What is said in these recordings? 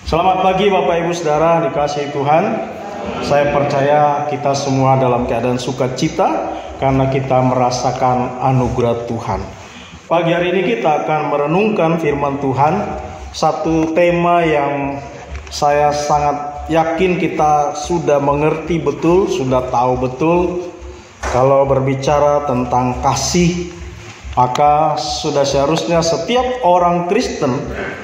Selamat pagi Bapak Ibu Saudara dikasihi Tuhan. Saya percaya kita semua dalam keadaan sukacita karena kita merasakan anugerah Tuhan. Pagi hari ini kita akan merenungkan firman Tuhan, satu tema yang saya sangat yakin kita sudah mengerti betul, sudah tahu betul. Kalau berbicara tentang kasih, maka sudah seharusnya setiap orang Kristen,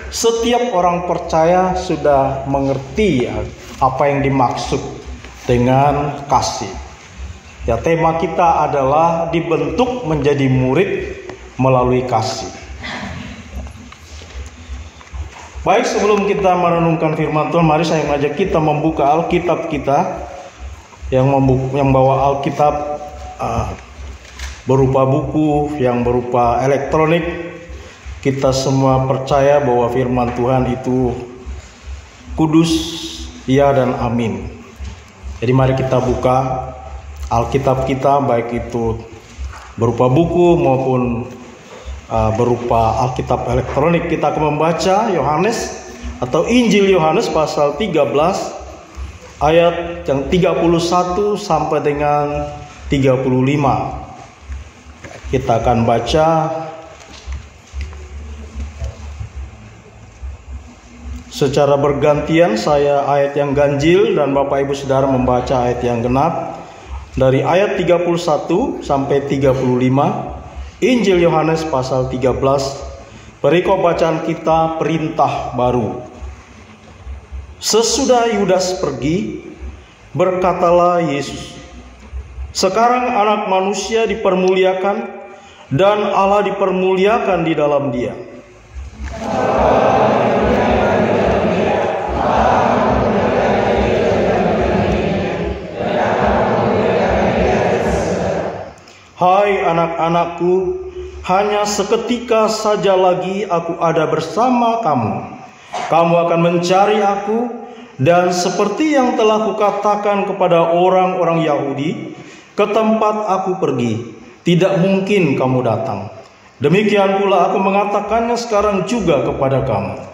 setiap orang percaya sudah mengerti apa yang dimaksud dengan kasih. Ya, tema kita adalah dibentuk menjadi murid melalui kasih. Baik, sebelum kita merenungkan firman Tuhan, mari saya mengajak kita membuka Alkitab kita. Yang bawa Alkitab berupa buku, yang berupa elektronik, kita semua percaya bahwa firman Tuhan itu kudus, ya dan amin. Jadi mari kita buka Alkitab kita, baik itu berupa buku maupun berupa Alkitab elektronik. Kita akan membaca Yohanes atau Injil Yohanes pasal 13 ayat yang 31 sampai dengan 35. Kita akan baca secara bergantian, saya ayat yang ganjil dan Bapak Ibu Saudara membaca ayat yang genap. Dari ayat 31 sampai 35, Injil Yohanes pasal 13, perikop bacaan kita perintah baru. Sesudah Yudas pergi, berkatalah Yesus, "Sekarang anak manusia dipermuliakan dan Allah dipermuliakan di dalam dia. Hai anak-anakku, hanya seketika saja lagi aku ada bersama kamu. Kamu akan mencari aku, dan seperti yang telah kukatakan kepada orang-orang Yahudi, ke tempat aku pergi, tidak mungkin kamu datang. Demikian pula aku mengatakannya sekarang juga kepada kamu.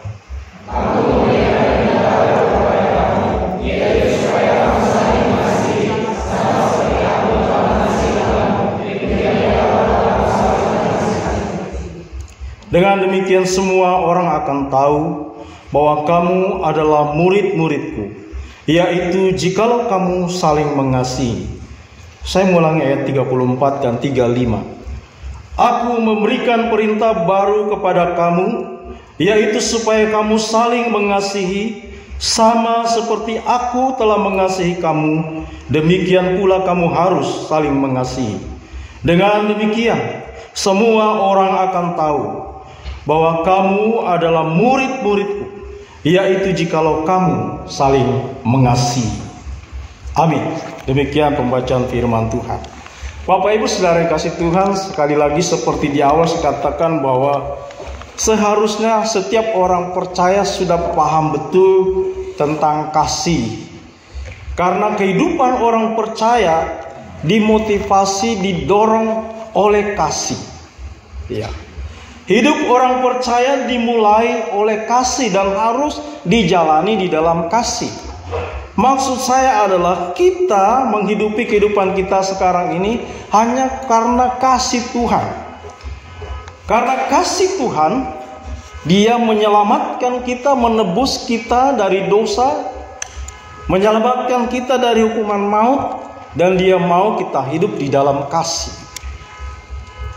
Dengan demikian semua orang akan tahu bahwa kamu adalah murid-muridku, yaitu jikalau kamu saling mengasihi." Saya mengulangi ayat 34 dan 35. "Aku memberikan perintah baru kepada kamu, yaitu supaya kamu saling mengasihi, sama seperti aku telah mengasihi kamu, demikian pula kamu harus saling mengasihi. Dengan demikian, semua orang akan tahu bahwa kamu adalah murid-muridku, yaitu jikalau kamu saling mengasihi." Amin. Demikian pembacaan firman Tuhan. Bapak Ibu Saudara yang kasih Tuhan, sekali lagi seperti di awal saya katakan bahwa seharusnya setiap orang percaya sudah paham betul tentang kasih. Karena kehidupan orang percaya dimotivasi, didorong oleh kasih. Ya. Hidup orang percaya dimulai oleh kasih dan harus dijalani di dalam kasih. Maksud saya adalah kita menghidupi kehidupan kita sekarang ini hanya karena kasih Tuhan. Karena kasih Tuhan, Dia menyelamatkan kita, menebus kita dari dosa, menyelamatkan kita dari hukuman maut, dan Dia mau kita hidup di dalam kasih.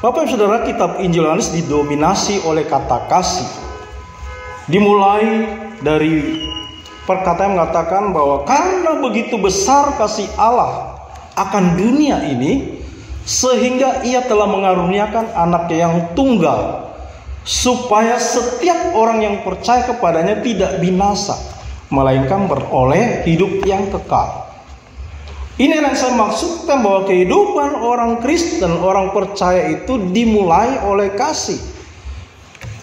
Bapak Ibu Saudara, kitab Injil Yohanes didominasi oleh kata kasih. Dimulai dari perkataan yang mengatakan bahwa karena begitu besar kasih Allah akan dunia ini, sehingga Ia telah mengaruniakan Anak-Nya yang tunggal, supaya setiap orang yang percaya kepadanya tidak binasa, melainkan beroleh hidup yang kekal. Ini yang saya maksudkan, bahwa kehidupan orang Kristen, orang percaya itu dimulai oleh kasih.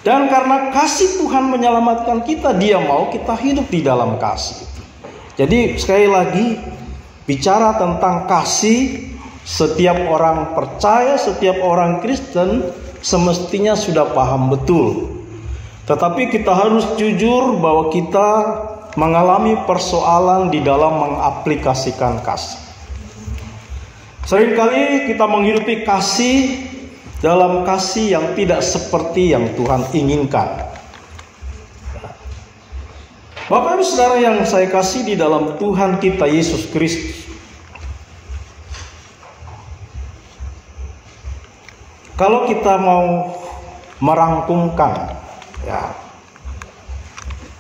Dan karena kasih Tuhan menyelamatkan kita, Dia mau kita hidup di dalam kasih. Jadi sekali lagi, bicara tentang kasih, setiap orang percaya, setiap orang Kristen semestinya sudah paham betul. Tetapi kita harus jujur bahwa kita mengalami persoalan di dalam mengaplikasikan kasih. Seringkali kita menghidupi kasih dalam kasih yang tidak seperti yang Tuhan inginkan. Bapak Ibu Saudara yang saya kasih di dalam Tuhan kita Yesus Kristus, kalau kita mau merangkumkan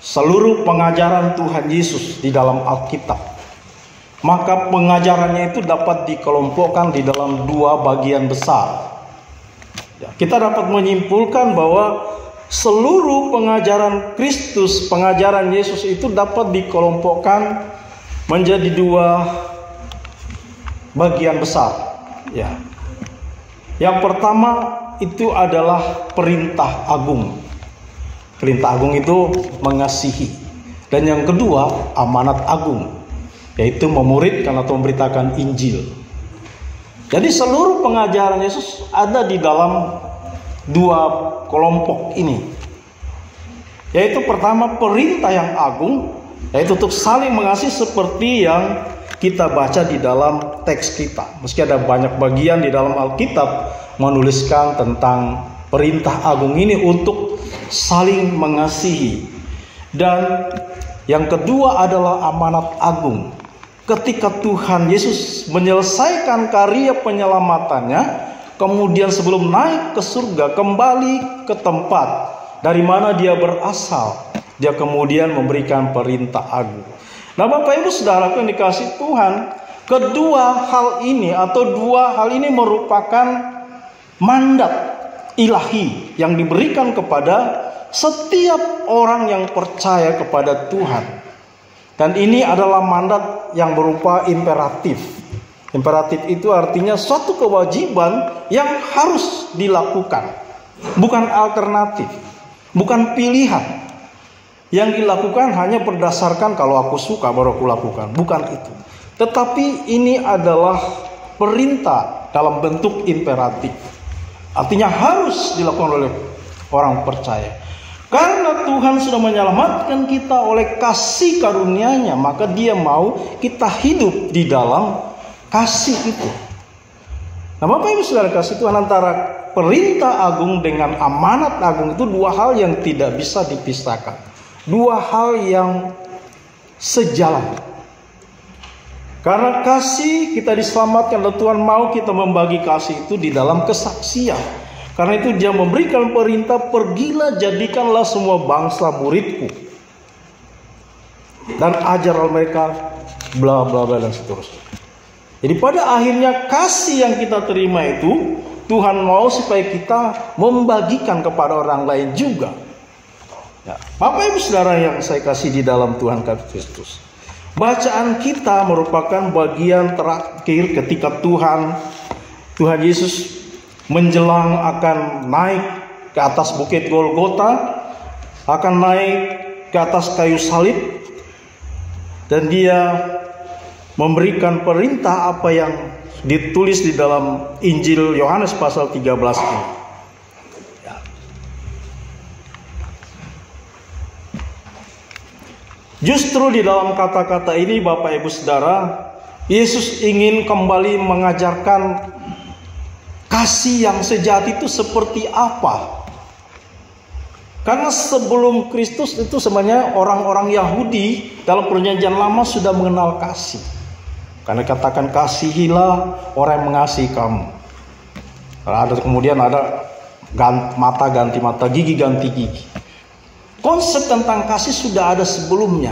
seluruh pengajaran Tuhan Yesus di dalam Alkitab, maka pengajarannya itu dapat dikelompokkan di dalam dua bagian besar. Kita dapat menyimpulkan bahwa seluruh pengajaran Kristus, pengajaran Yesus itu dapat dikelompokkan menjadi dua bagian besar. Yang pertama itu adalah perintah agung. Perintah agung itu mengasihi. Dan yang kedua amanat agung, yaitu memuridkan atau memberitakan Injil. Jadi seluruh pengajaran Yesus ada di dalam dua kelompok ini, yaitu pertama perintah yang agung, yaitu untuk saling mengasihi seperti yang kita baca di dalam teks kita. Meski ada banyak bagian di dalam Alkitab menuliskan tentang perintah agung ini untuk saling mengasihi. Dan yang kedua adalah amanat agung. Ketika Tuhan Yesus menyelesaikan karya penyelamatannya, kemudian sebelum naik ke surga, kembali ke tempat dari mana dia berasal, dia kemudian memberikan perintah agung. Nah Bapak Ibu Saudara yang dikasih Tuhan, kedua hal ini atau dua hal ini merupakan mandat ilahi yang diberikan kepada setiap orang yang percaya kepada Tuhan. Dan ini adalah mandat yang berupa imperatif. Imperatif itu artinya suatu kewajiban yang harus dilakukan, bukan alternatif, bukan pilihan. Yang dilakukan hanya berdasarkan kalau aku suka baru aku lakukan, bukan itu. Tetapi ini adalah perintah dalam bentuk imperatif. Artinya harus dilakukan oleh orang percaya. Karena Tuhan sudah menyelamatkan kita oleh kasih karunia-Nya, maka Dia mau kita hidup di dalam kasih itu. Nah Bapak Ibu Saudara kasih Tuhan, antara perintah agung dengan amanat agung itu dua hal yang tidak bisa dipisahkan. Dua hal yang sejalan. Karena kasih kita diselamatkan dan Tuhan mau kita membagi kasih itu di dalam kesaksian. Karena itu Dia memberikan perintah, pergilah jadikanlah semua bangsa muridku dan ajarlah mereka bla bla bla dan seterusnya. Jadi pada akhirnya kasih yang kita terima itu Tuhan mau supaya kita membagikan kepada orang lain juga. Bapak Ibu Saudara yang saya kasih di dalam Tuhan Kristus, bacaan kita merupakan bagian terakhir ketika Tuhan Yesus menjelang akan naik ke atas bukit Golgota, akan naik ke atas kayu salib, dan Dia memberikan perintah apa yang ditulis di dalam Injil Yohanes pasal 13 ini. Justru di dalam kata-kata ini Bapak Ibu Saudara, Yesus ingin kembali mengajarkan kasih yang sejati itu seperti apa. Karena sebelum Kristus itu sebenarnya orang-orang Yahudi dalam perjanjian lama sudah mengenal kasih. Karena katakan kasihilah orang yang mengasihi kamu. Kemudian ada mata ganti mata, gigi ganti gigi. Konsep tentang kasih sudah ada sebelumnya.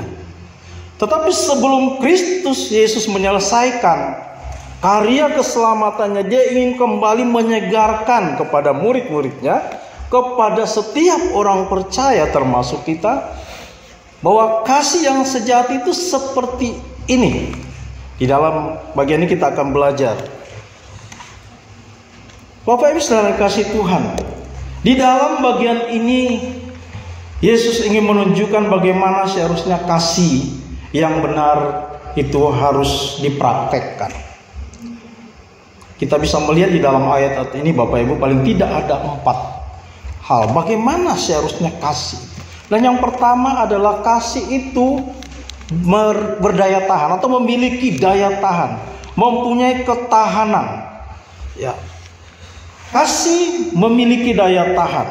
Tetapi sebelum Kristus Yesus menyelesaikan karya keselamatannya, Dia ingin kembali menyegarkan kepada murid-muridnya, kepada setiap orang percaya termasuk kita, bahwa kasih yang sejati itu seperti ini. Di dalam bagian ini kita akan belajar. Bapak Ibu Saudara kasih Tuhan, di dalam bagian ini Yesus ingin menunjukkan bagaimana seharusnya kasih yang benar itu harus dipraktekkan. Kita bisa melihat di dalam ayat ini Bapak Ibu, paling tidak ada 4 hal bagaimana seharusnya kasih. Dan yang pertama adalah kasih itu berdaya tahan atau memiliki daya tahan, mempunyai ketahanan. Ya, kasih memiliki daya tahan.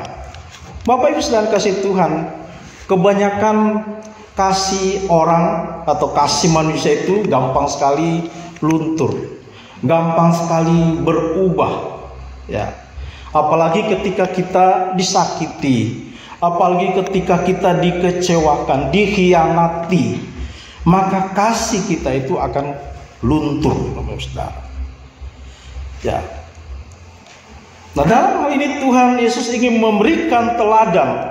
Bapak Ibu sekalian kasih Tuhan, kebanyakan kasih orang atau kasih manusia itu gampang sekali luntur, gampang sekali berubah. Ya, apalagi ketika kita disakiti, apalagi ketika kita dikecewakan, dikhianati, maka kasih kita itu akan luntur, Bapak Saudara. Ya. Nah, dalam hal ini Tuhan Yesus ingin memberikan teladan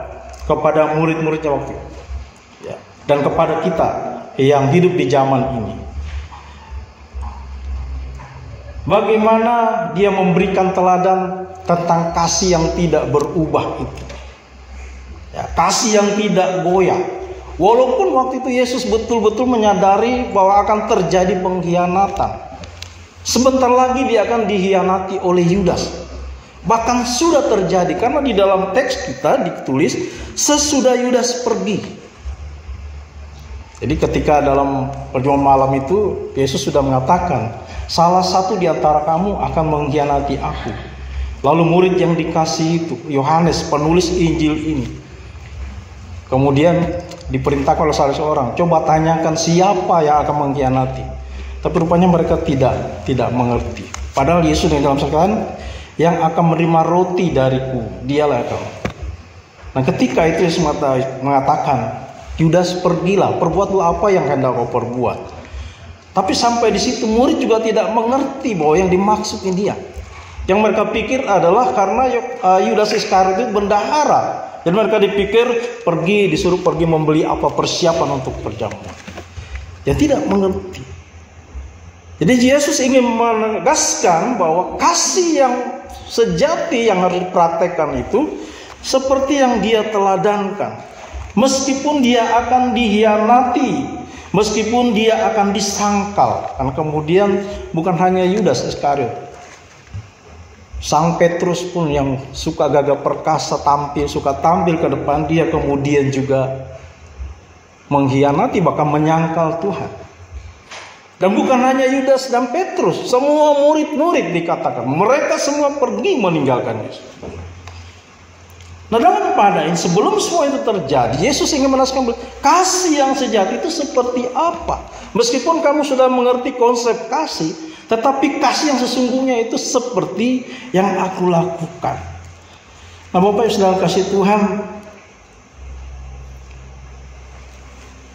kepada murid-muridnya waktu itu, ya, dan kepada kita yang hidup di zaman ini. Bagaimana dia memberikan teladan tentang kasih yang tidak berubah itu, ya, kasih yang tidak goyah. Walaupun waktu itu Yesus betul-betul menyadari bahwa akan terjadi pengkhianatan. Sebentar lagi dia akan dikhianati oleh Yudas. Bahkan sudah terjadi, karena di dalam teks kita ditulis sesudah Yudas pergi. Jadi ketika dalam perjamuan malam itu Yesus sudah mengatakan, salah satu di antara kamu akan mengkhianati aku. Lalu murid yang dikasih itu, Yohanes penulis Injil ini, kemudian diperintahkan oleh salah seorang, coba tanyakan siapa yang akan mengkhianati. Tapi rupanya mereka tidak mengerti. Padahal Yesus yang dalam sekalian yang akan menerima roti dariku, dialah kau. Nah, ketika itu Yesus mengatakan, Yudas pergilah, perbuatlah apa yang hendak kau perbuat. Tapi sampai di situ murid juga tidak mengerti bahwa yang dimaksud ini dia. Yang mereka pikir adalah karena Yudas Iskariot itu bendahara, dan mereka dipikir disuruh pergi membeli apa persiapan untuk perjamuan. Yang tidak mengerti. Jadi Yesus ingin menegaskan bahwa kasih yang sejati yang harus dipraktekkan itu seperti yang dia teladankan. Meskipun dia akan dikhianati, meskipun dia akan disangkal, karena kemudian bukan hanya Yudas Iskariot, Sang Petrus pun yang suka gagah perkasa suka tampil ke depan, dia kemudian juga mengkhianati, bahkan menyangkal Tuhan. Dan bukan hanya Yudas dan Petrus, semua murid-murid dikatakan, mereka semua pergi meninggalkan Yesus. Nah, dalam keadaan sebelum semua itu terjadi, Yesus ingin menjelaskan kasih yang sejati itu seperti apa. Meskipun kamu sudah mengerti konsep kasih, tetapi kasih yang sesungguhnya itu seperti yang aku lakukan. Nah, Bapak Ibu saudara kasih Tuhan,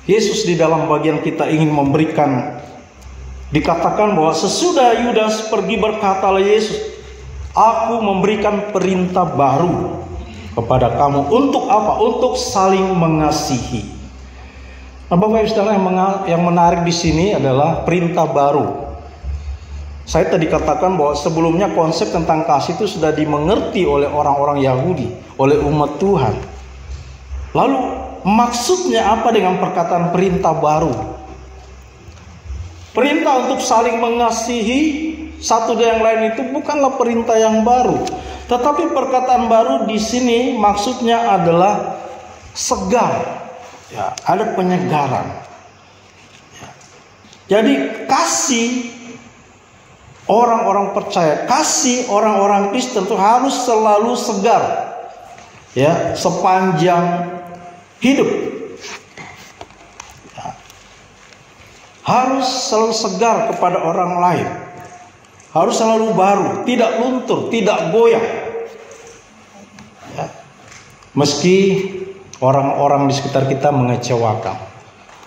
Yesus di dalam bagian kita ingin memberikan, dikatakan bahwa sesudah Yudas pergi berkatalah Yesus, aku memberikan perintah baru kepada kamu. Untuk apa? Untuk saling mengasihi. Nah, Bapak Ibu saudara, yang menarik di sini adalah perintah baru. Saya tadi katakan bahwa sebelumnya konsep tentang kasih itu sudah dimengerti oleh orang-orang Yahudi, oleh umat Tuhan. Lalu maksudnya apa dengan perkataan perintah baru? Perintah untuk saling mengasihi satu dengan yang lain itu bukanlah perintah yang baru, tetapi perkataan baru di sini maksudnya adalah segar, ya, ada penyegaran. Ya. Jadi kasih orang-orang percaya, kasih orang-orang Kristen itu harus selalu segar, ya, sepanjang hidup. Harus selalu segar kepada orang lain, harus selalu baru, tidak luntur, tidak goyah, ya. Meski orang-orang di sekitar kita mengecewakan,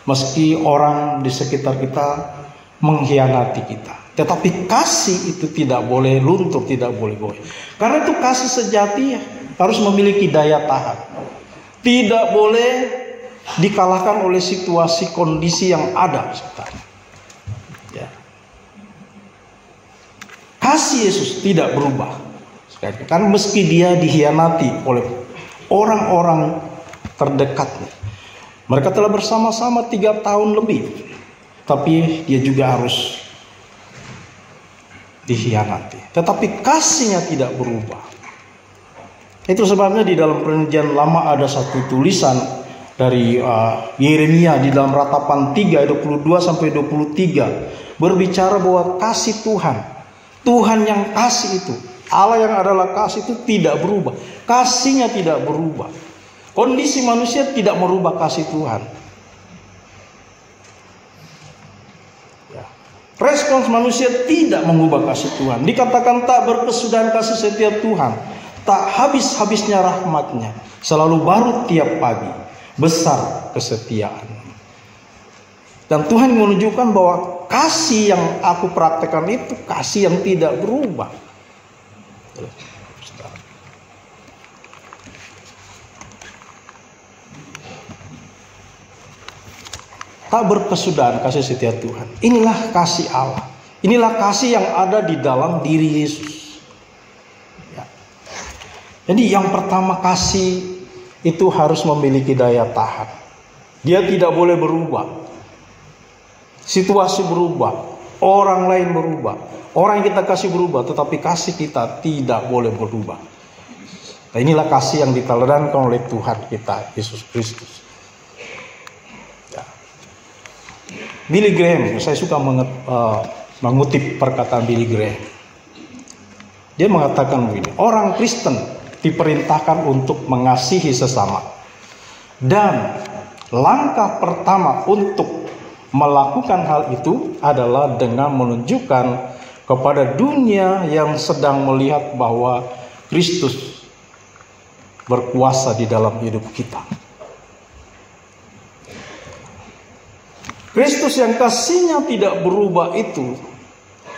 meski orang di sekitar kita mengkhianati kita, tetapi kasih itu tidak boleh luntur, tidak boleh goyah. Karena itu kasih sejati harus memiliki daya tahan, tidak boleh dikalahkan oleh situasi kondisi yang ada sekitarnya. Ya. Kasih Yesus tidak berubah, kan meski dia dikhianati oleh orang-orang terdekatnya. Mereka telah bersama-sama 3 tahun lebih, tapi dia juga harus dikhianati. Tetapi kasihnya tidak berubah. Itu sebabnya di dalam Perjanjian Lama ada satu tulisan dari Yeremia di dalam Ratapan 3 ayat 22 sampai 23 berbicara bahwa kasih Tuhan yang kasih itu, Allah yang adalah kasih itu tidak berubah. Kasihnya tidak berubah. Kondisi manusia tidak merubah kasih Tuhan. Ya. Respons manusia tidak mengubah kasih Tuhan. Dikatakan tak berkesudahan kasih setia Tuhan, tak habis-habisnya rahmatnya, selalu baru tiap pagi, besar kesetiaan. Dan Tuhan menunjukkan bahwa kasih yang aku praktekkan itu kasih yang tidak berubah. Tak berkesudahan kasih setia Tuhan. Inilah kasih Allah. Inilah kasih yang ada di dalam diri Yesus. Ya. Jadi yang pertama, kasih itu harus memiliki daya tahan. Dia tidak boleh berubah. Situasi berubah, orang lain berubah, orang yang kita kasih berubah, tetapi kasih kita tidak boleh berubah. Nah, inilah kasih yang diteladankan oleh Tuhan kita, Yesus Kristus. Ya. Billy Graham, saya suka mengutip perkataan Billy Graham. Dia mengatakan begini, orang Kristen diperintahkan untuk mengasihi sesama. Dan langkah pertama untuk melakukan hal itu adalah dengan menunjukkan kepada dunia yang sedang melihat bahwa Kristus berkuasa di dalam hidup kita. Kristus yang kasihnya tidak berubah itu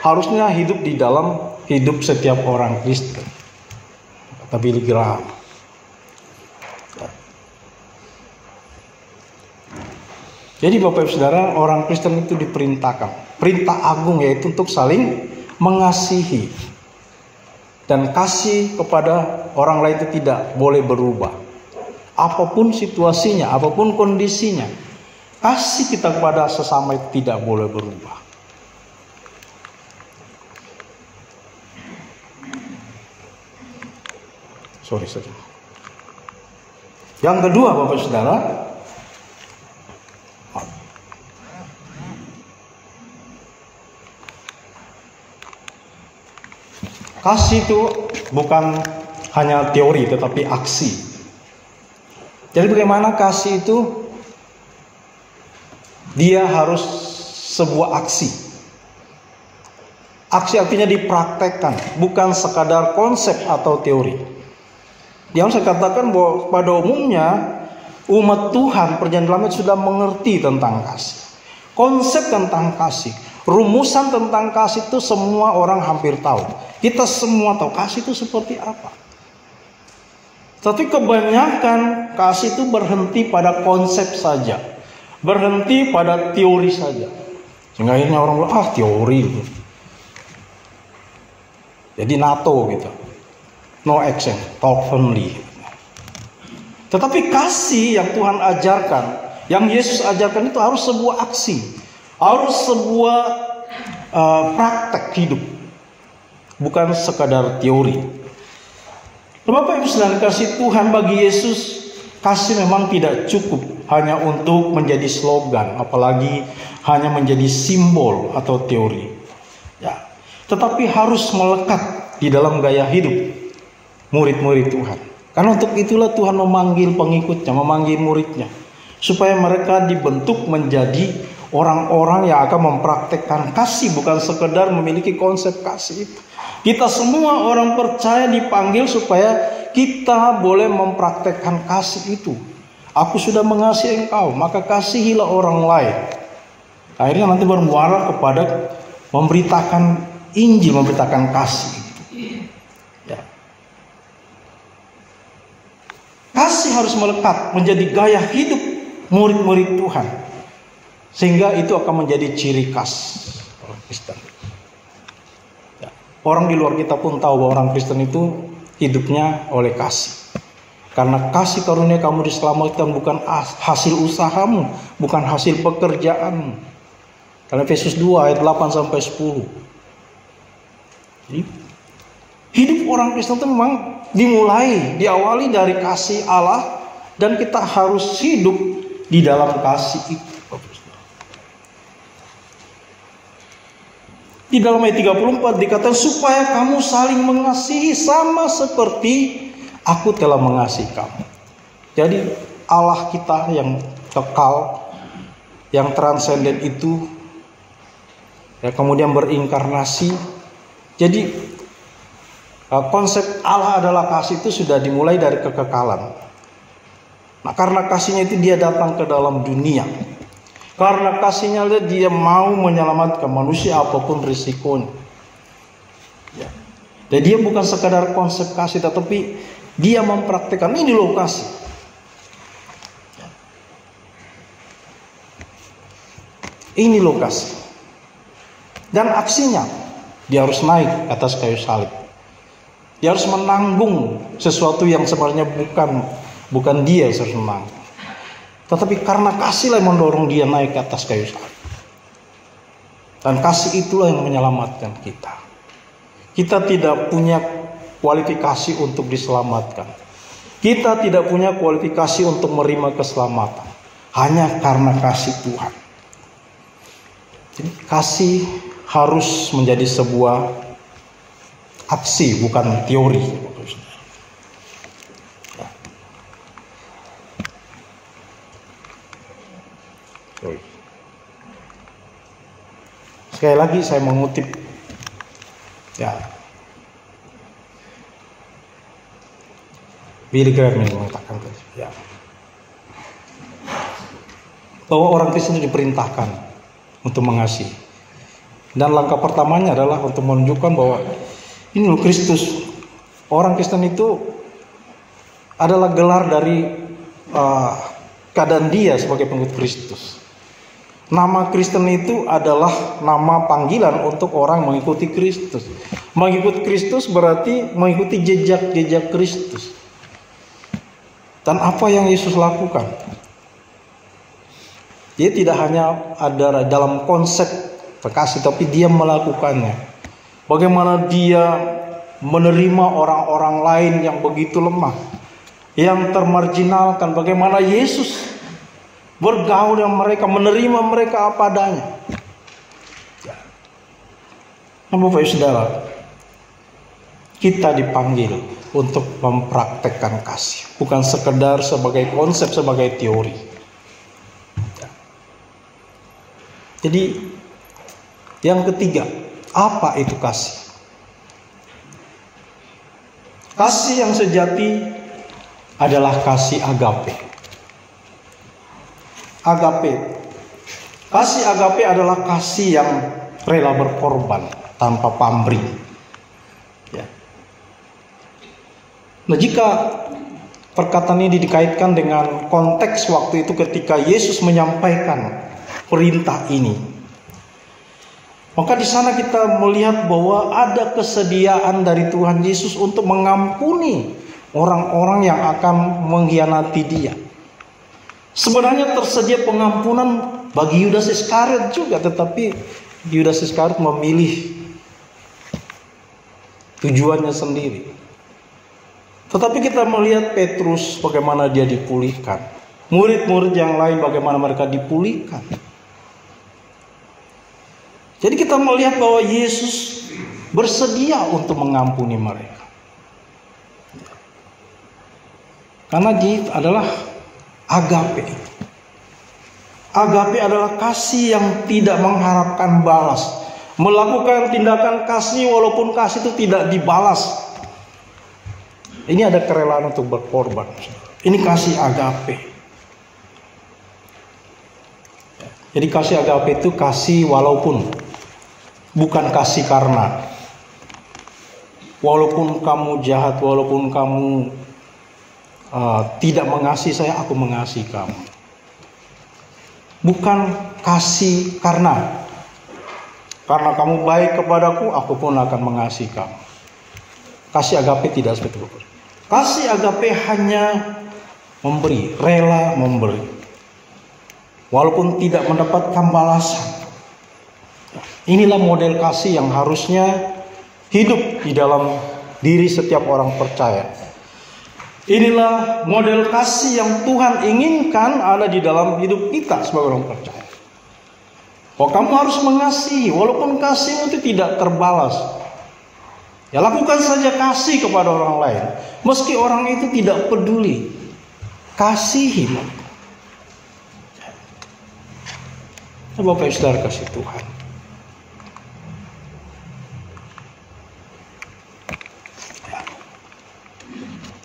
harusnya hidup di dalam hidup setiap orang Kristen. Kata Billy Graham. Jadi Bapak Ibu Saudara, orang Kristen itu diperintahkan, perintah agung yaitu untuk saling mengasihi. Dan kasih kepada orang lain itu tidak boleh berubah. Apapun situasinya, apapun kondisinya, kasih kita kepada sesama itu tidak boleh berubah. Yang kedua Bapak Ibu Saudara, kasih itu bukan hanya teori tetapi aksi. Jadi bagaimana kasih itu? Dia harus sebuah aksi. Aksi artinya dipraktekkan, bukan sekadar konsep atau teori. Yang saya katakan bahwa pada umumnya umat Tuhan perjanjian lama sudah mengerti tentang kasih. Konsep tentang kasih, rumusan tentang kasih itu semua orang hampir tahu. Kita semua tahu kasih itu seperti apa. Tapi kebanyakan kasih itu berhenti pada konsep saja. Berhenti pada teori saja. Sehingga akhirnya orang bilang, teori. Jadi NATO gitu. No action, talk only. Tetapi kasih yang Tuhan ajarkan, yang Yesus ajarkan itu harus sebuah aksi. Harus sebuah praktek hidup. Bukan sekadar teori. Bapak Ibu Saudara, kasih Tuhan bagi Yesus, kasih memang tidak cukup hanya untuk menjadi slogan, apalagi hanya menjadi simbol atau teori. Ya, tetapi harus melekat di dalam gaya hidup murid-murid Tuhan. Karena untuk itulah Tuhan memanggil pengikutnya, memanggil muridnya, supaya mereka dibentuk menjadi orang-orang yang akan mempraktekkan kasih, bukan sekedar memiliki konsep kasih itu. Kita semua orang percaya dipanggil supaya kita boleh mempraktekkan kasih itu. Aku sudah mengasihi engkau, maka kasihilah orang lain. Akhirnya nanti bermuara kepada memberitakan Injil, memberitakan kasih. Ya. Kasih harus melekat menjadi gaya hidup murid-murid Tuhan. Sehingga itu akan menjadi ciri khas orang Kristen. Ya. Orang di luar kita pun tahu bahwa orang Kristen itu hidupnya oleh kasih. Karena kasih karunia kamu diselamatkan bukan hasil usahamu, bukan hasil pekerjaanmu. Karena Efesus 2 ayat 8 sampai 10. Jadi, hidup orang Kristen itu memang diawali dari kasih Allah dan kita harus hidup di dalam kasih itu. Di dalam ayat 34 dikatakan supaya kamu saling mengasihi sama seperti aku telah mengasihi kamu. Jadi Allah kita yang kekal, yang transenden itu ya kemudian berinkarnasi. Jadi konsep Allah adalah kasih itu sudah dimulai dari kekekalan. Nah, karena kasihnya itu dia datang ke dalam dunia. Karena kasihnya dia mau menyelamatkan manusia apapun risikonya. Ya. Dan dia bukan sekadar konsep kasih, tetapi dia mempraktikkan ini loh kasih. Ya. Ini loh kasih. Dan aksinya dia harus naik atas kayu salib. Dia harus menanggung sesuatu yang sebenarnya bukan dia yang harus menanggung. Tetapi karena kasihlah yang mendorong dia naik ke atas kayu salib. Dan kasih itulah yang menyelamatkan kita. Kita tidak punya kualifikasi untuk diselamatkan. Kita tidak punya kualifikasi untuk menerima keselamatan. Hanya karena kasih Tuhan. Jadi kasih harus menjadi sebuah aksi, bukan teori. Sekali lagi saya mengutip ya Billy Graham yang mengatakan ya, bahwa orang Kristen diperintahkan untuk mengasihi, dan langkah pertamanya adalah untuk menunjukkan bahwa ini loh Kristus. Orang Kristen itu adalah gelar dari keadaan dia sebagai pengikut Kristus. Nama Kristen itu adalah nama panggilan untuk orang mengikuti Kristus. Mengikuti Kristus berarti mengikuti jejak-jejak Kristus. Dan apa yang Yesus lakukan? Dia tidak hanya ada dalam konsep terkasih, tapi dia melakukannya. Bagaimana dia menerima orang-orang lain yang begitu lemah, yang termarginalkan. Bagaimana Yesus bergaul dengan mereka, menerima mereka apa adanya. Nah, Bapak Ibu Saudara, kita dipanggil untuk mempraktekkan kasih, bukan sekedar sebagai konsep, sebagai teori. Jadi, yang ketiga, apa itu kasih? Kasih yang sejati adalah kasih agape. Agape. Kasih agape adalah kasih yang rela berkorban tanpa pamrih. Ya. Nah, jika perkataan ini dikaitkan dengan konteks waktu itu ketika Yesus menyampaikan perintah ini, maka di sana kita melihat bahwa ada kesediaan dari Tuhan Yesus untuk mengampuni orang-orang yang akan mengkhianati Dia. Sebenarnya tersedia pengampunan bagi Yudas Iskariot juga, tetapi Yudas Iskariot memilih tujuannya sendiri. Tetapi kita melihat Petrus bagaimana dia dipulihkan. Murid-murid yang lain bagaimana mereka dipulihkan. Jadi kita melihat bahwa Yesus bersedia untuk mengampuni mereka. Karena dia adalah agape. Agape adalah kasih yang tidak mengharapkan balas. Melakukan tindakan kasih walaupun kasih itu tidak dibalas. Ini ada kerelaan untuk berkorban. Ini kasih agape. Jadi kasih agape itu kasih walaupun, bukan kasih karena. Walaupun kamu jahat, walaupun kamu tidak mengasihi saya, aku mengasihi kamu. Bukan kasih karena kamu baik kepadaku, aku pun akan mengasihi kamu. Kasih agape tidak seperti itu. Kasih agape hanya memberi, rela memberi, walaupun tidak mendapatkan balasan. Inilah model kasih yang harusnya hidup di dalam diri setiap orang percaya. Inilah model kasih yang Tuhan inginkan ada di dalam hidup kita sebagai orang percaya. Bahwa kamu harus mengasihi walaupun kasihmu itu tidak terbalas. Ya, lakukan saja kasih kepada orang lain meski orang itu tidak peduli. Kasihi. Bapak Ibu Saudara kasih Tuhan.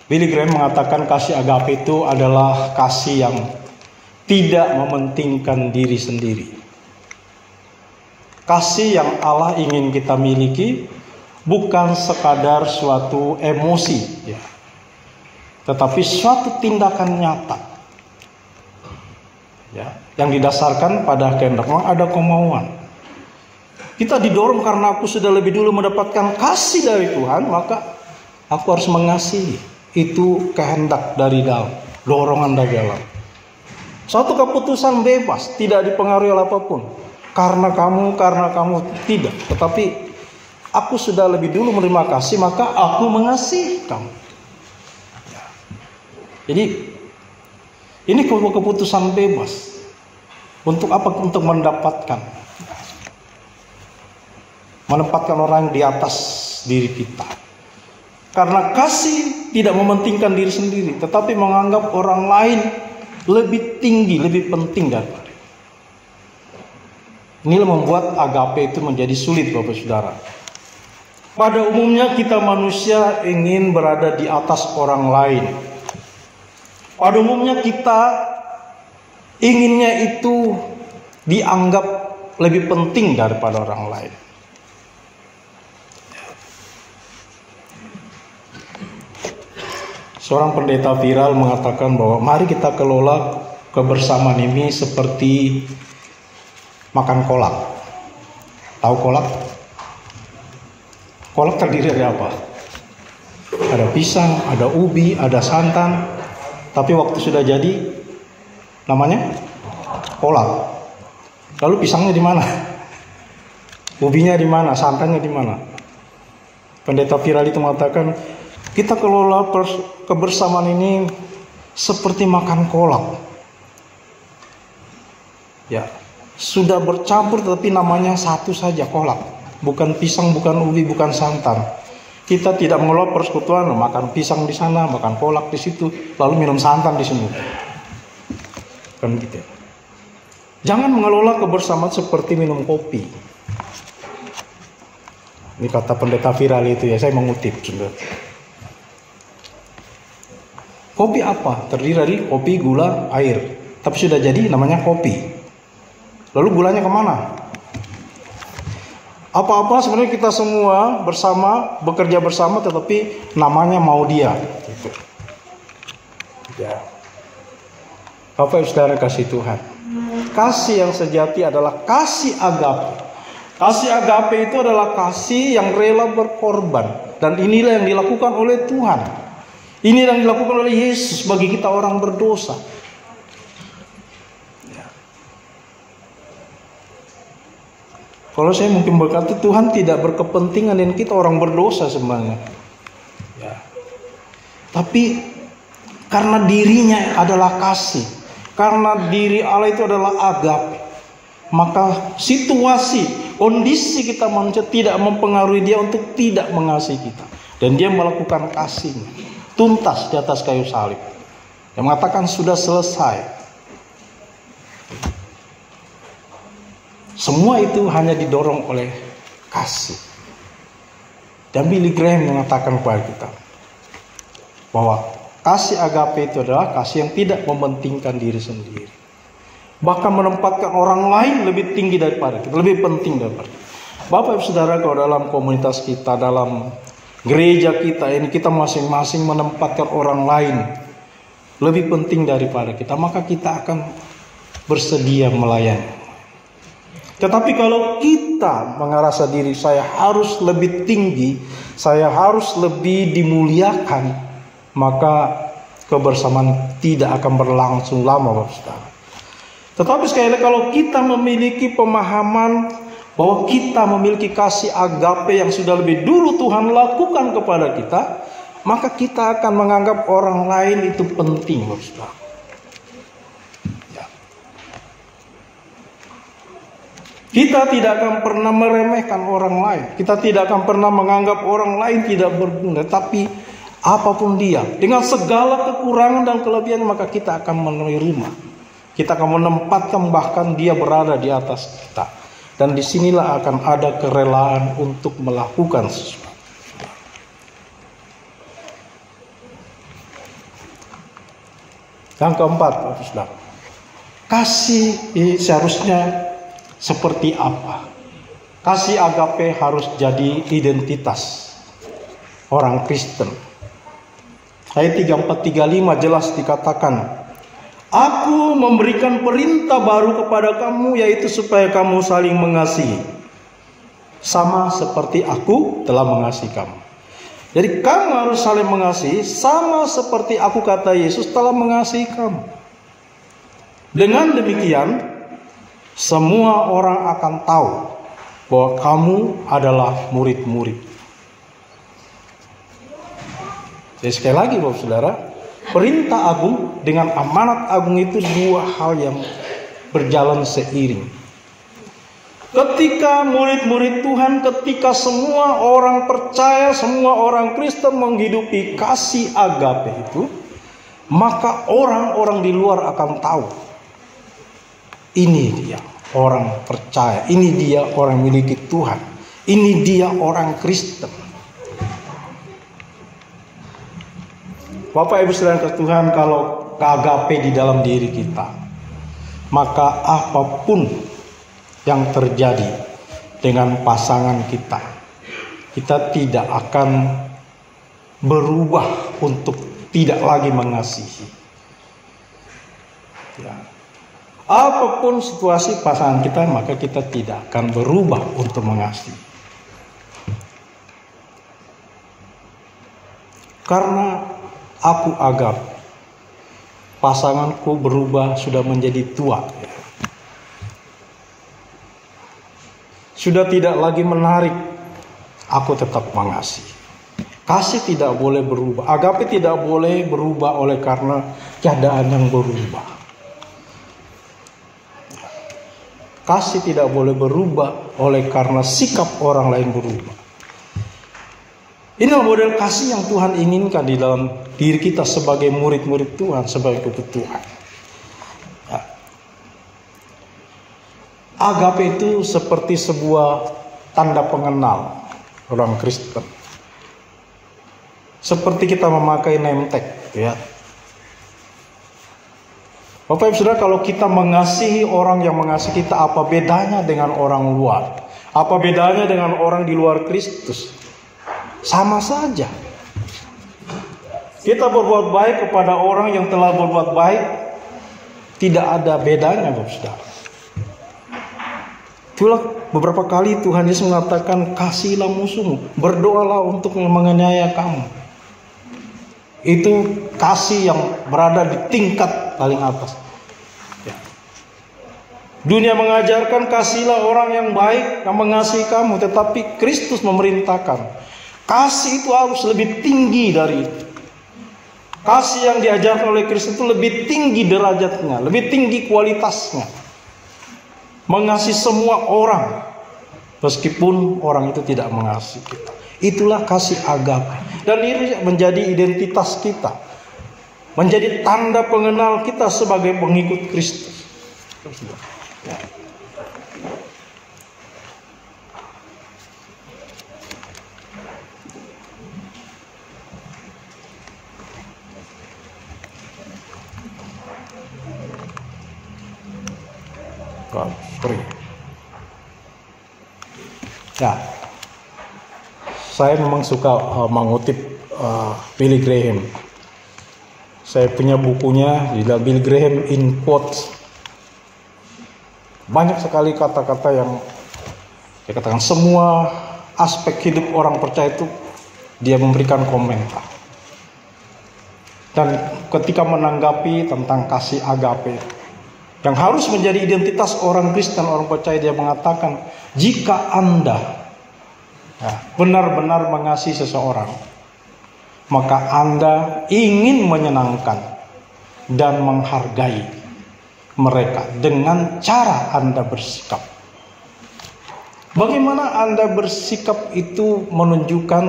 Billy Graham mengatakan kasih agape itu adalah kasih yang tidak mementingkan diri sendiri. Kasih yang Allah ingin kita miliki bukan sekadar suatu emosi, ya, tetapi suatu tindakan nyata, ya, yang didasarkan pada kehendak. Memang ada kemauan. Kita didorong karena aku sudah lebih dulu mendapatkan kasih dari Tuhan, maka aku harus mengasihi. Itu kehendak dari dalam, dorongan dari dalam. Suatu keputusan bebas, tidak dipengaruhi oleh apapun. Karena kamu tidak. Tetapi aku sudah lebih dulu menerima kasih, maka aku mengasihi kamu. Ya. Jadi ini keputusan bebas. Untuk apa? Untuk menempatkan orang di atas diri kita. Karena kasih tidak mementingkan diri sendiri, tetapi menganggap orang lain lebih tinggi, lebih penting daripada. Inilah membuat agape itu menjadi sulit, Bapak Saudara. Pada umumnya kita manusia ingin berada di atas orang lain. Pada umumnya kita inginnya itu dianggap lebih penting daripada orang lain. Seorang pendeta viral mengatakan bahwa mari kita kelola kebersamaan ini seperti makan kolak. Tahu kolak? Kolak terdiri dari apa? Ada pisang, ada ubi, ada santan. Tapi waktu sudah jadi, namanya kolak. Lalu pisangnya di mana? Ubinya di mana? Santannya di mana? Pendeta viral itu mengatakan, kita kelola kebersamaan ini seperti makan kolak. Ya, sudah bercampur tapi namanya satu saja, kolak. Bukan pisang, bukan ubi, bukan santan. Kita tidak mengelola persekutuan, makan pisang di sana, makan kolak di situ, lalu minum santan di sini. Kan gitu. Jangan mengelola kebersamaan seperti minum kopi. Ini kata pendeta viral itu ya, saya mengutip. Kopi apa? Terdiri dari kopi, gula, air. Tapi sudah jadi namanya kopi. Lalu gulanya kemana? Apa-apa sebenarnya kita semua bersama, bekerja bersama, tetapi namanya mau dia. Gitu. Ya. Bapak Ibu Saudara kasih Tuhan. Kasih yang sejati adalah kasih agape. Kasih agape itu adalah kasih yang rela berkorban. Dan inilah yang dilakukan oleh Tuhan. Ini yang dilakukan oleh Yesus bagi kita orang berdosa. Ya. Kalau saya mungkin berkata Tuhan tidak berkepentingan dengan kita orang berdosa sebenarnya. Ya. Tapi karena dirinya adalah kasih, karena diri Allah itu adalah agape, maka situasi, kondisi kita manusia tidak mempengaruhi dia untuk tidak mengasihi kita. Dan dia melakukan kasihnya tuntas di atas kayu salib. Yang mengatakan sudah selesai. Semua itu hanya didorong oleh kasih. Dan Billy Graham mengatakan kepada kita bahwa kasih agape itu adalah kasih yang tidak mementingkan diri sendiri. Bahkan menempatkan orang lain lebih tinggi daripada kita, lebih penting daripada kita. Bapak Ibu Saudara, kalau dalam komunitas kita, dalam gereja kita ini, kita masing-masing menempatkan orang lain lebih penting daripada kita, maka kita akan bersedia melayani. Tetapi kalau kita mengerasa diri saya harus lebih tinggi, saya harus lebih dimuliakan, maka kebersamaan tidak akan berlangsung lama, Bapak Saudara. Tetapi sekali lagi, kalau kita memiliki pemahaman bahwa kita memiliki kasih agape yang sudah lebih dulu Tuhan lakukan kepada kita, maka kita akan menganggap orang lain itu penting, saudara. Ya. Kita tidak akan pernah meremehkan orang lain. Kita tidak akan pernah menganggap orang lain tidak berguna. Tapi apapun dia, dengan segala kekurangan dan kelebihan, maka kita akan menerima. Kita akan menempatkan bahkan dia berada di atas kita. Dan disinilah akan ada kerelaan untuk melakukan sesuatu. Yang keempat, saudara, kasih seharusnya seperti apa? Kasih agape harus jadi identitas orang Kristen. Ayat 34-35 jelas dikatakan, aku memberikan perintah baru kepada kamu, yaitu supaya kamu saling mengasihi, sama seperti aku telah mengasihi kamu. Jadi kamu harus saling mengasihi, sama seperti aku, kata Yesus, telah mengasihi kamu. Dengan demikian, semua orang akan tahu bahwa kamu adalah murid-murid. Jadi sekali lagi, Bapak Saudara, perintah agung dengan amanat agung itu dua hal yang berjalan seiring. Ketika murid-murid Tuhan, ketika semua orang percaya, semua orang Kristen menghidupi kasih agape itu, maka orang-orang di luar akan tahu, ini dia orang percaya, ini dia orang miliki Tuhan, ini dia orang Kristen. Bapak Ibu saudara Tuhan, kalau agape di dalam diri kita, maka apapun yang terjadi dengan pasangan kita, kita tidak akan berubah untuk tidak lagi mengasihi. Ya. Apapun situasi pasangan kita, maka kita tidak akan berubah untuk mengasihi. Karena aku agape, pasanganku berubah, sudah menjadi tua. Sudah tidak lagi menarik, aku tetap mengasihi. Kasih tidak boleh berubah. Agape tidak boleh berubah oleh karena keadaan yang berubah. Kasih tidak boleh berubah oleh karena sikap orang lain berubah. Inilah model kasih yang Tuhan inginkan di dalam diri kita sebagai murid-murid Tuhan, sebagai pengikut Tuhan. Agape itu seperti sebuah tanda pengenal orang Kristen. Seperti kita memakai name tag, ya. Bapak Ibu Saudara, kalau kita mengasihi orang yang mengasihi kita, apa bedanya dengan orang luar? Apa bedanya dengan orang di luar Kristus? Sama saja. Kita berbuat baik kepada orang yang telah berbuat baik, tidak ada bedanya, Bapak Saudara. Itulah beberapa kali Tuhan Yesus mengatakan, kasihilah musuhmu, berdoalah untuk menganiaya kamu. Itu kasih yang berada di tingkat paling atas. Ya. Dunia mengajarkan kasihilah orang yang baik, yang mengasihi kamu, tetapi Kristus memerintahkan kasih itu harus lebih tinggi dari itu. Kasih yang diajarkan oleh Kristus itu lebih tinggi derajatnya, lebih tinggi kualitasnya. Mengasihi semua orang, meskipun orang itu tidak mengasihi kita. Itulah kasih agape. Dan ini menjadi identitas kita, menjadi tanda pengenal kita sebagai pengikut Kristus. Ya. Ya, saya memang suka mengutip Billy Graham. Saya punya bukunya, di dalam Billy Graham in Quotes. Banyak sekali kata-kata yang dikatakan, semua aspek hidup orang percaya itu dia memberikan komentar. Dan ketika menanggapi tentang kasih agape yang harus menjadi identitas orang Kristen, orang percaya, dia mengatakan, jika Anda benar-benar mengasihi seseorang, maka Anda ingin menyenangkan dan menghargai mereka dengan cara Anda bersikap. Bagaimana Anda bersikap itu menunjukkan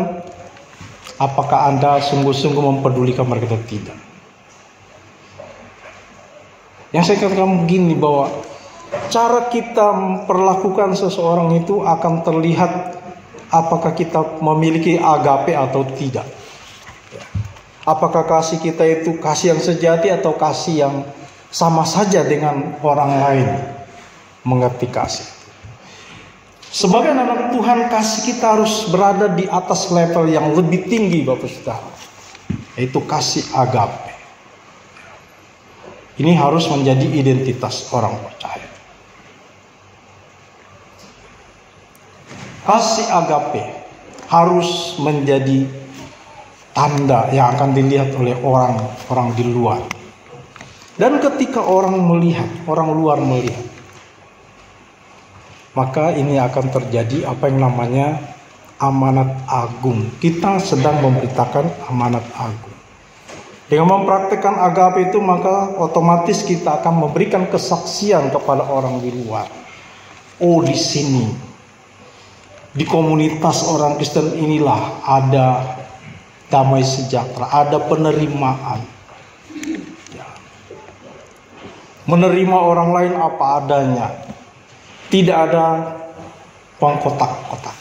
apakah Anda sungguh-sungguh mempedulikan mereka atau tidak. Yang saya katakan begini, bahwa cara kita memperlakukan seseorang itu akan terlihat apakah kita memiliki agape atau tidak. Apakah kasih kita itu kasih yang sejati atau kasih yang sama saja dengan orang lain mengerti kasih. Sebagai anak Tuhan, kasih kita harus berada di atas level yang lebih tinggi, Bapak Saudara, yaitu kasih agape. Ini harus menjadi identitas orang percaya. Kasih agape harus menjadi tanda yang akan dilihat oleh orang di luar. Dan ketika orang luar melihat, maka ini akan terjadi apa yang namanya amanat agung. Kita sedang memberitakan amanat agung. Dengan mempraktikkan agape itu, maka otomatis kita akan memberikan kesaksian kepada orang di luar. Oh, di sini, di komunitas orang Kristen inilah ada damai sejahtera, ada penerimaan. Ya. Menerima orang lain apa adanya. Tidak ada pengkotak-kotakan.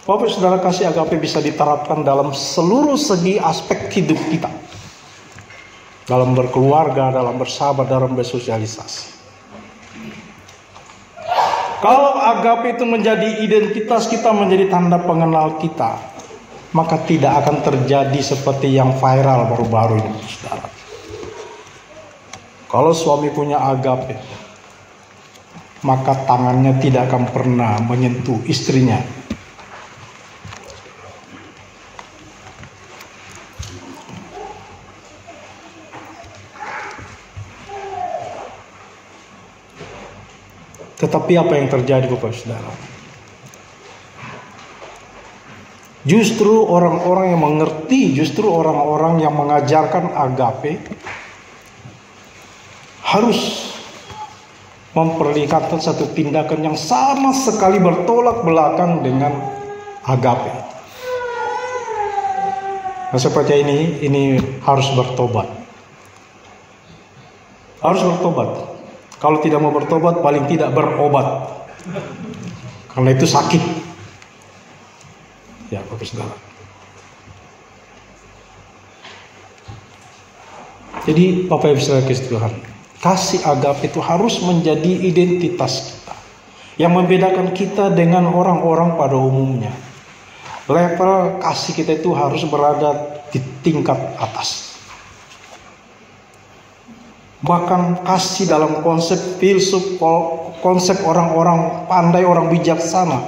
Bapak Saudara, kasih agape bisa diterapkan dalam seluruh segi aspek hidup kita. Dalam berkeluarga, dalam bersahabat, dalam bersosialisasi. Kalau agape itu menjadi identitas kita, menjadi tanda pengenal kita, maka tidak akan terjadi seperti yang viral baru-baru ini, Saudara. Kalau suami punya agape, maka tangannya tidak akan pernah menyentuh istrinya. Tetapi apa yang terjadi, Bapak Saudara? Justru orang-orang yang mengerti, justru orang-orang yang mengajarkan agape harus memperlihatkan satu tindakan yang sama sekali bertolak belakang dengan agape. Nah, seperti ini harus bertobat. Harus bertobat. Kalau tidak mau bertobat, paling tidak berobat. Karena itu sakit. Ya, Bapak Saudara. Jadi, Bapak Ibu Saudara Kristus Tuhan, kasih agape itu harus menjadi identitas kita. Yang membedakan kita dengan orang-orang pada umumnya. Level kasih kita itu harus berada di tingkat atas. Bahkan kasih dalam konsep filsuf, konsep orang-orang pandai, orang bijaksana,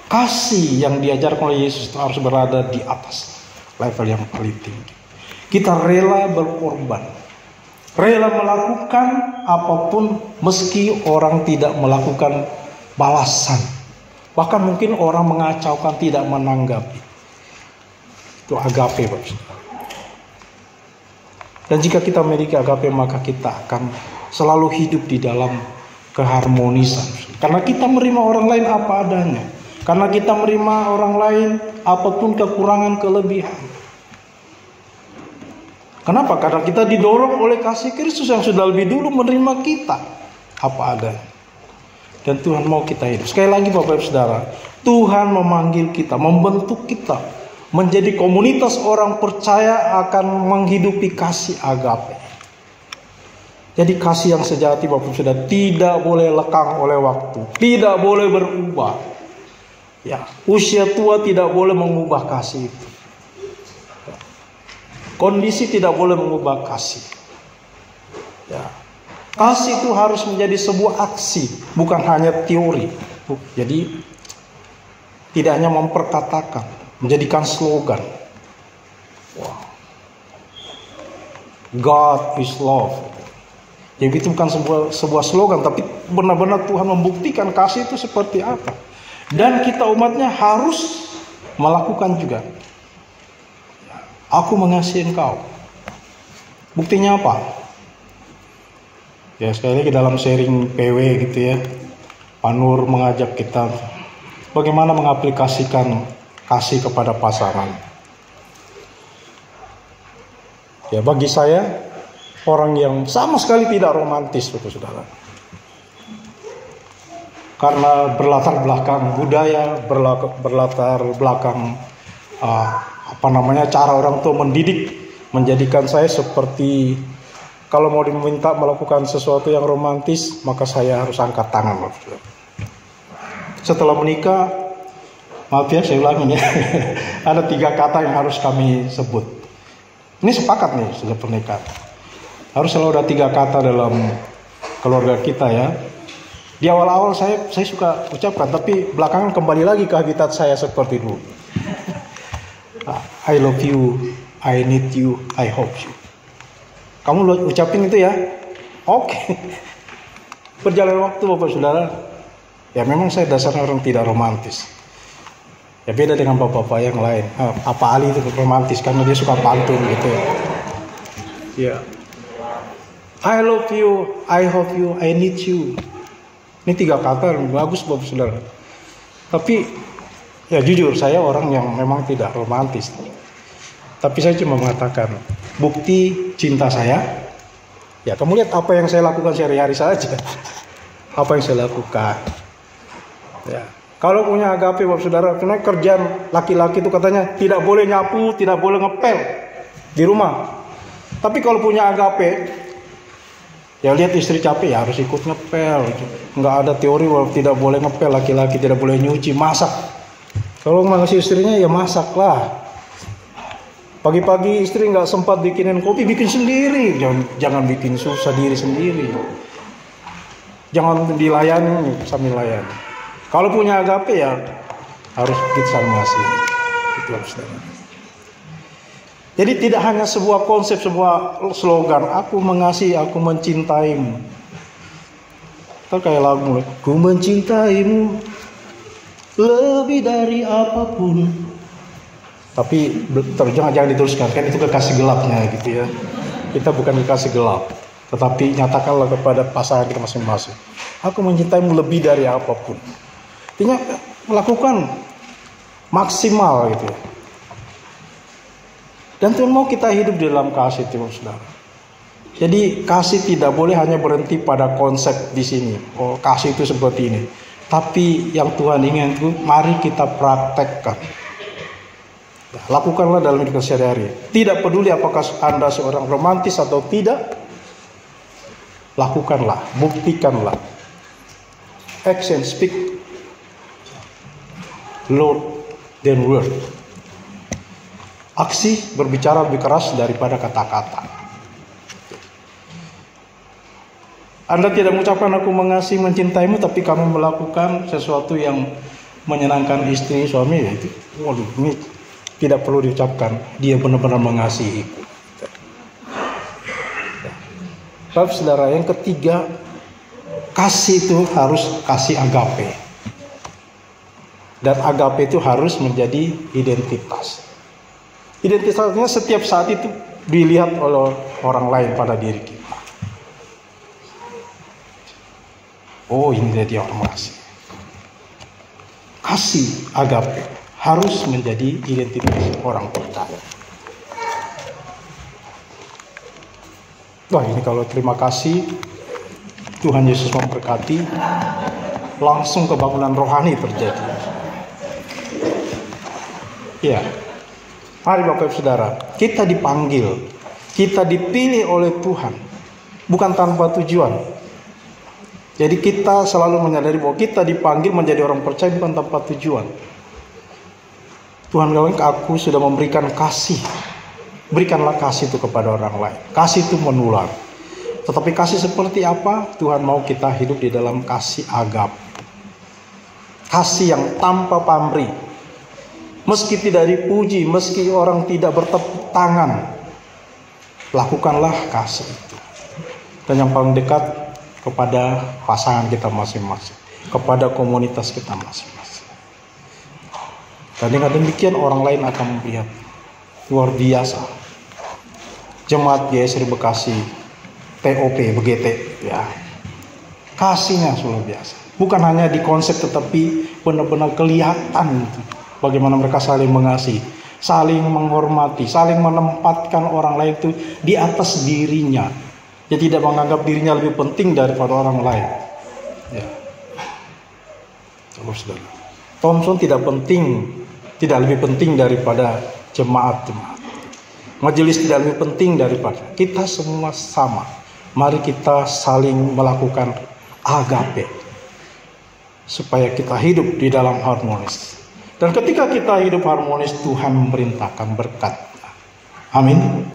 kasih yang diajarkan oleh Yesus itu harus berada di atas level yang paling tinggi. Kita rela berkorban, rela melakukan apapun meski orang tidak melakukan balasan. Bahkan mungkin orang mengacaukan, tidak menanggapi. Itu agape, Bapak. Dan jika kita memiliki agape, maka kita akan selalu hidup di dalam keharmonisan. Karena kita menerima orang lain apa adanya. Karena kita menerima orang lain apapun kekurangan, kelebihan. Kenapa? Karena kita didorong oleh kasih Kristus yang sudah lebih dulu menerima kita apa adanya. Dan Tuhan mau kita hidup. Sekali lagi Bapak Ibu Saudara, Tuhan memanggil kita, membentuk kita menjadi komunitas orang percaya akan menghidupi kasih agape. Jadi kasih yang sejati, Bapak Ibu Saudara, tidak boleh lekang oleh waktu, tidak boleh berubah. Ya, usia tua tidak boleh mengubah kasih itu. Kondisi tidak boleh mengubah kasih. Ya. Kasih itu harus menjadi sebuah aksi, bukan hanya teori. Jadi tidak hanya memperkatakan, menjadikan slogan. Wow. God is love. Jadi itu bukan sebuah slogan, tapi benar-benar Tuhan membuktikan kasih itu seperti apa. Dan kita umatnya harus melakukan juga. Aku mengasihi engkau. Buktinya apa? Ya sekali lagi dalam sharing PW gitu ya, Pak Nur mengajak kita bagaimana mengaplikasikan kasih kepada pasangan. Ya bagi saya, orang yang sama sekali tidak romantis, saudara. Karena berlatar belakang budaya, berlatar belakang cara orang tua mendidik, menjadikan saya seperti kalau mau diminta melakukan sesuatu yang romantis, maka saya harus angkat tangan. Setelah menikah, maaf ya saya ulangin ya, ada 3 kata yang harus kami sebut. Ini sepakat nih sudah pernikahan. Harus selalu ada 3 kata dalam keluarga kita ya. Di awal-awal saya suka ucapkan, tapi belakangan kembali lagi ke habitat saya seperti dulu. I love you, I need you, I hope you. Kamu ucapin itu ya? Oke. Berjalan waktu Bapak Saudara, ya memang saya dasarnya orang tidak romantis. Ya beda dengan bapak-bapak yang lain. Pak Ali itu romantis karena dia suka pantun gitu ya. Ya. I love you, I hope you, I need you. Ini 3 kata yang bagus Bapak Saudara. Tapi ya jujur saya orang yang memang tidak romantis. Tapi saya cuma mengatakan bukti cinta saya. Ya kamu lihat apa yang saya lakukan sehari-hari saja. Apa yang saya lakukan. Ya. Kalau punya agape Bapak Saudara, karena kerjaan laki-laki itu katanya tidak boleh nyapu, tidak boleh ngepel di rumah. Tapi kalau punya agape, ya lihat istri capek ya harus ikut ngepel. Nggak ada teori bahwa tidak boleh ngepel, laki-laki tidak boleh nyuci, masak. Kalau ngasih istrinya ya masak lah. Pagi-pagi istri nggak sempat bikinin kopi, bikin sendiri. Jangan bikin susah diri sendiri. Jangan dilayani sambil layani. Kalau punya agape ya harus kita saling mengasihi. Itu harus. Jadi tidak hanya sebuah konsep, sebuah slogan, aku mengasihi, aku mencintaimu. Itu kayak lagu, ku mencintaimu lebih dari apapun. Tapi jangan diteruskan, kan itu kekasih gelapnya gitu ya. Kita bukan kekasih gelap, tetapi nyatakanlah kepada pasangan kita masing-masing. Aku mencintaimu lebih dari apapun. Artinya melakukan maksimal gitu ya. Dan Tuhan mau kita hidup di dalam kasih itu, saudara. Jadi kasih tidak boleh hanya berhenti pada konsep di sini. Oh, kasih itu seperti ini. Tapi yang Tuhan ingin itu, mari kita praktekkan. Lakukanlah dalam hidup sehari-hari. Tidak peduli apakah Anda seorang romantis atau tidak, lakukanlah, buktikanlah. Action speak louder than word. Aksi berbicara lebih keras daripada kata-kata. Anda tidak mengucapkan aku mengasihi, mencintaimu, tapi kamu melakukan sesuatu yang menyenangkan istri, suami, ya itu, waduh, ini tidak perlu diucapkan. Dia benar-benar mengasihiku. Bapak saudara, yang ketiga, kasih itu harus kasih agape. Dan agape itu harus menjadi identitas. Identitasnya setiap saat itu dilihat oleh orang lain pada diri kita. Oh, ini dia orang mengasihi. Kasih agape harus menjadi identitas orang percaya. Wah, ini kalau terima kasih Tuhan Yesus memberkati, langsung kebangunan rohani terjadi. Ya, mari Bapak Ibu Saudara, kita dipanggil, kita dipilih oleh Tuhan, bukan tanpa tujuan. Jadi kita selalu menyadari bahwa kita dipanggil menjadi orang percaya bukan tanpa tujuan. Tuhan bilang, aku sudah memberikan kasih. Berikanlah kasih itu kepada orang lain. Kasih itu menular. Tetapi kasih seperti apa? Tuhan mau kita hidup di dalam kasih agape. Kasih yang tanpa pamrih. Meski tidak dipuji, meski orang tidak bertepuk tangan, lakukanlah kasih itu. Dan yang paling dekat kepada pasangan kita masing-masing, kepada komunitas kita masing-masing. Dan dengan demikian orang lain akan melihat luar biasa. Jemaat GSR Bekasi, TOP, BGT, ya. Kasihnya luar biasa. Bukan hanya di konsep, tetapi benar-benar kelihatan bagaimana mereka saling mengasihi, saling menghormati, saling menempatkan orang lain itu di atas dirinya. Dia tidak menganggap dirinya lebih penting daripada orang lain. Ya. Saudara. Thompson tidak lebih penting daripada jemaat-jemaat. Majelis tidak lebih penting daripada. Kita semua sama. Mari kita saling melakukan agape, supaya kita hidup di dalam harmonis. Dan ketika kita hidup harmonis, Tuhan memerintahkan berkat. Amin.